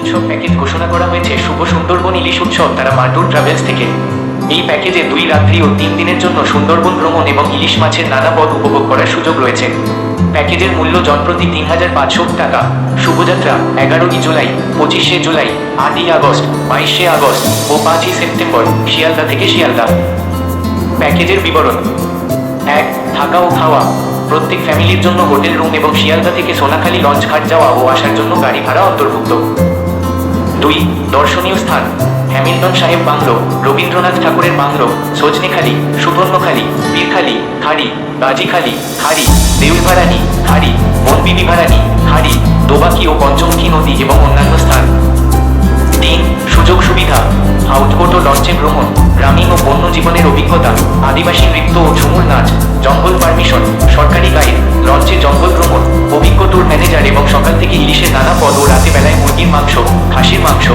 উৎসব প্যাকেজ ঘোষণা করা হয়েছে শুভ সুন্দরবন ইলিশ উৎসব তারা মারটুর ট্রাভেলস থেকে। এই প্যাকেজে 2 রাত্রি ও 3 দিনের জন্য সুন্দরবন ভ্রমণ এবং ইলিশ মাছের নানা পদ উপভোগ করার সুযোগ রয়েছে। প্যাকেজের মূল্য জনপ্রতি 3,500 টাকা। শুভযাত্রা 11ই জুলাই, 25শে জুলাই, 8ই আগস্ট, 22শে আগস্ট ও 5ই সেপ্টেম্বর শিয়ালদা থেকে শিয়ালদা। প্যাকেজের বিবরণ: 1. থাকা ও খাওয়া। প্রত্যেক ফ্যামিলির জন্য হোটেল রুম এবং শিয়ালদা থেকে সোনাখালী লঞ্চ ঘাট যাওয়া ও আসার জন্য গাড়ি ভাড়া অন্তর্ভুক্ত। 2. দর্শনীয় স্থান: হ্যামিল্টন সাহেব বাংলো, রবীন্দ্রনাথ ঠাকুরের বাংলো, সজনেখালি, সুবর্ণখালি, পীরখালি, খাড়ি, গাজীখালি, খাড়ি, দেউলভারানি, খাড়ি, বনবিবিভারানি, খাড়ি, দোবাকি ও পঞ্চমুখী নদী এবং অন্যান্য স্থান। 3. সুযোগ সুবিধা: হাউসবোট ও লঞ্চে ভ্রমণ, গ্রামীণ ও বন্য জীবনের অভিজ্ঞতা, আদিবাসী নৃত্য ও ঝুমুর নাচ, জঙ্গল পারমিশন, সরকারি গাইড, লঞ্চে জঙ্গল ভ্রমণ, অভিজ্ঞ ট্যুর ম্যানেজার এবং সকাল থেকে ইলিশের নানা পদ ও রাতে বেলায় মুরগির মাংস, খাসির মাংস।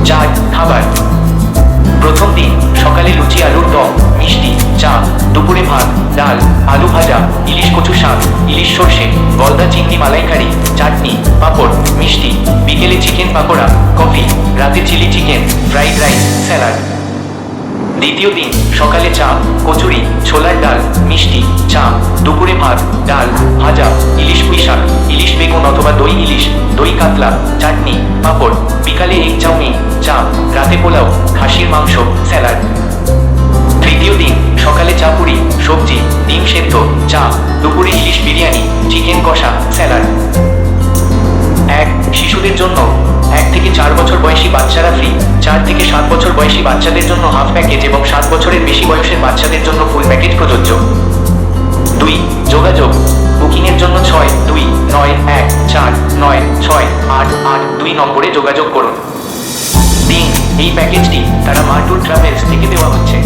4. খাবার: প্রথম দিন সকালে লুচি, আলুর দম, মিষ্টি, চা, দুপুরে ভাত, ডাল, আলু ভাজা, ইলিশ কচু শাক, ইলিশ সর্ষে, গলদা চিংড়ি মালাইকারি, চাটনি, পাঁপড়, মিষ্টি, বিকেলে চিকেন পাকোড়া, কফি, রাতে chilli chicken, fried rice, salad. দ্বিতীয় দিন সকালে চা, কচুরি, ছোলার ডাল, মিষ্টি, চা, দুপুরে ভাত, ডাল, ভাজা, ইলিশ পুঁই শাক, ইলিশ বেগুন অথবা দই ইলিশ, দই কাতলা, চাটনি, পাঁপড়, বিকালে এগ চাউমিন, চা, রাতে পোলাও, খাসির মাংস, স্যালাড। তৃতীয় দিন সকালে চা, পুরি, সবজি, ডিম সেদ্ধ, চা, দুপুরে ইলিশ বিরিয়ানি, চিকেন কষা, স্যালাড। 1. শিশুদের জন্য 1 থেকে 4 বছর বয়সী বাচ্চারা ফ্রি, 4 থেকে 7 বছর বয়সী বাচ্চাদের জন্য হাফ প্যাকেজ এবং 7 বছরের বেশি বয়সের বাচ্চাদের জন্য ফুল প্যাকেজ প্রযোজ্য। 2. যোগাযোগ: বুকিংয়ের জন্য 6291469882 নম্বরে যোগাযোগ করুন। 3. এই প্যাকেজটি তারা মারটুর ট্রাভেলস থেকে দেওয়া হচ্ছে।